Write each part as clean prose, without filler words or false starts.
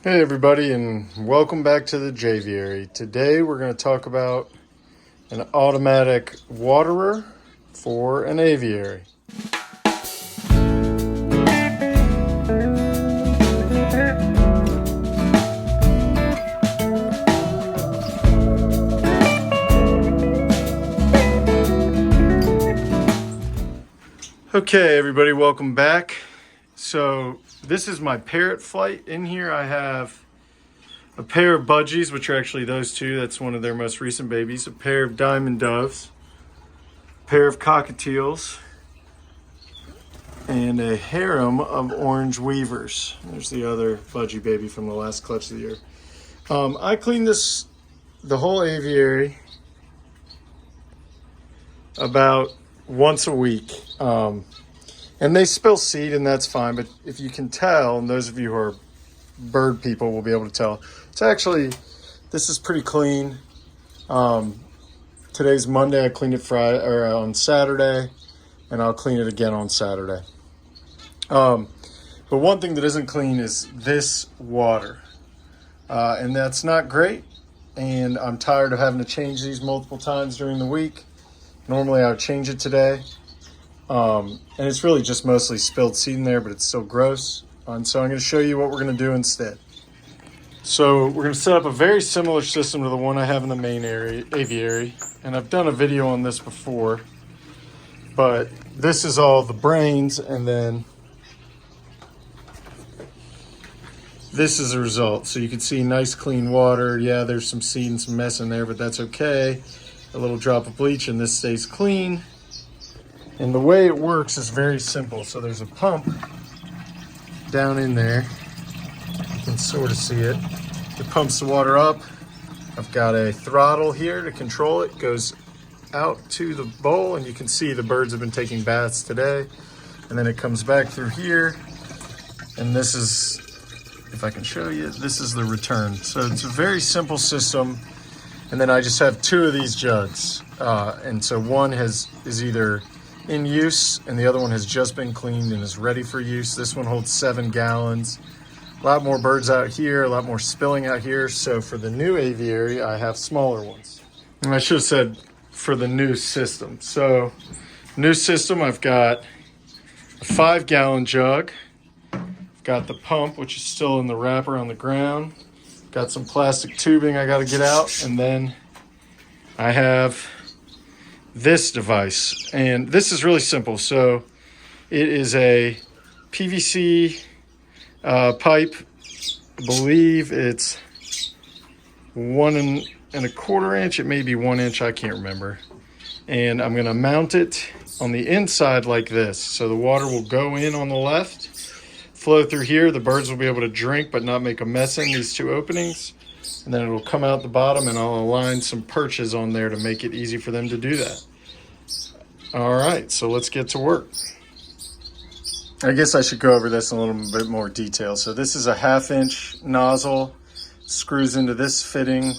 Hey everybody, and welcome back to the Aviary. Today we're going to talk about an automatic waterer for an aviary. Okay everybody, welcome back. So this is my parrot flight. In here I have a pair of budgies, which are actually those two. That's one of their most recent babies. A pair of diamond doves, a pair of cockatiels, and a harem of orange weavers. There's the other budgie baby from the last clutch of the year. I clean the whole aviary about once a week. And they spill seed, and that's fine. But if you can tell, and those of you who are bird people will be able to tell, this is pretty clean. Today's Monday. I cleaned it on Saturday, and I'll clean it again on Saturday. But one thing that isn't clean is this water, and that's not great. And I'm tired of having to change these multiple times during the week. Normally I would change it today. And it's really just mostly spilled seed in there, but it's still gross. And so I'm going to show you what we're going to do instead. So we're going to set up a very similar system to the one I have in the main aviary. And I've done a video on this before, but this is all the brains, and then this is the result. So you can see nice clean water. Yeah, there's some seed and some mess in there, but that's okay. A little drop of bleach and this stays clean. And the way it works is very simple. So there's a pump down in there. You can sort of see it. It pumps the water up. I've got a throttle here to control it. It goes out to the bowl, and you can see the birds have been taking baths today. And then it comes back through here. And this is, if I can show you, this is the return. So it's a very simple system. And then I just have two of these jugs. And so one is either in use, and the other one has just been cleaned and is ready for use. This one holds 7 gallons. A lot more birds out here, a lot more spilling out here. So for the new aviary, I have smaller ones. And I should have said for the new system. So new system, I've got a 5-gallon jug. I've got the pump, which is still in the wrapper on the ground. Got some plastic tubing I got to get out, and then I have this device, and this is really simple. So it is a PVC pipe. I believe it's 1¼ inch. It may be 1 inch, I can't remember. And I'm going to mount it on the inside like this. So the water will go in on the left, flow through here. The birds will be able to drink but not make a mess in these two openings. And then it'll come out the bottom, and I'll align some perches on there to make it easy for them to do that. All right, so let's get to work. I guess I should go over this in a little bit more detail. So this is a 1/2 inch nozzle, screws into this fitting, and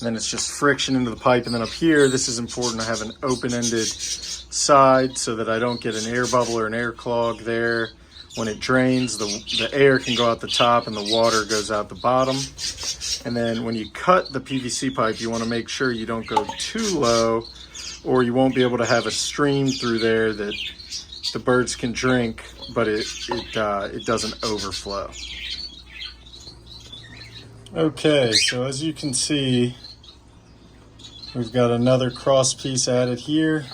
then it's just friction into the pipe. And then up here, this is important, I have an open-ended side so that I don't get an air bubble or an air clog there. When it drains, the air can go out the top and the water goes out the bottom. And then when you cut the PVC pipe, you want to make sure you don't go too low, or you won't be able to have a stream through there that the birds can drink, but it doesn't overflow. Okay, so as you can see, we've got another cross piece added here.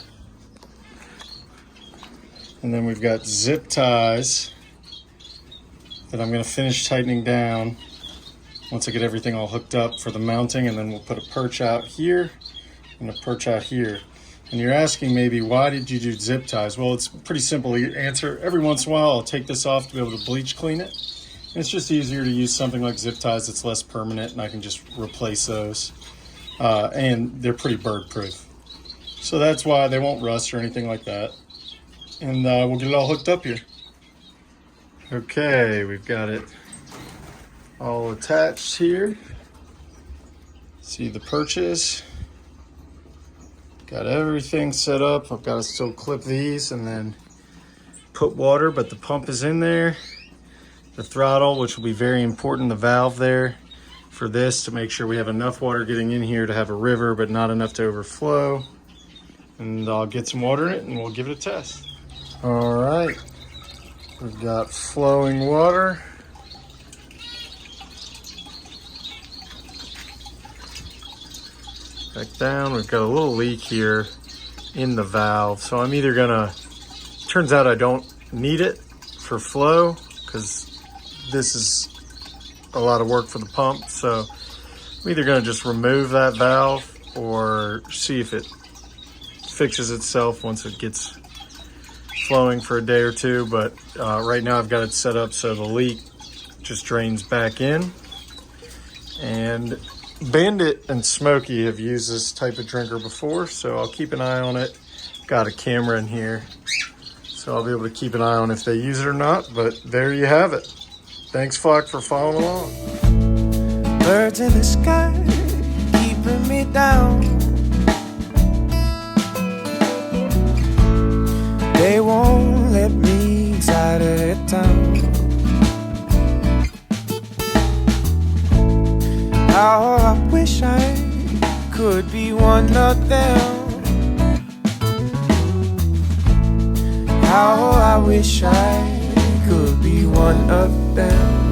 And then we've got zip ties that I'm going to finish tightening down once I get everything all hooked up for the mounting. And then we'll put a perch out here and a perch out here. And you're asking maybe, why did you do zip ties? Well, it's pretty simple answer. Every once in a while, I'll take this off to be able to bleach clean it. And it's just easier to use something like zip ties that's less permanent, and I can just replace those. And they're pretty bird proof. So that's why they won't rust or anything like that. And we'll get it all hooked up here. Okay, we've got it all attached here. See the perches. Got everything set up. I've got to still clip these and then put water, but the pump is in there. the throttle, which will be very important, the valve there for this, to make sure we have enough water getting in here to have a river, but not enough to overflow. And I'll get some water in it and we'll give it a test. All right, we've got flowing water. Back down, we've got a little leak here in the valve. So I'm either gonna, turns out I don't need it for flow because this is a lot of work for the pump. So I'm either gonna just remove that valve or see if it fixes itself once it gets flowing for a day or two. But right now I've got it set up so the leak just drains back in. And Bandit and Smokey have used this type of drinker before, so I'll keep an eye on it. Got a camera in here, so I'll be able to keep an eye on if they use it or not. But there you have it. Thanks, Flock, for following along. Birds in the sky keeping me down. They won't let me inside of their town. How I wish I could be one of them. How I wish I could be one of them.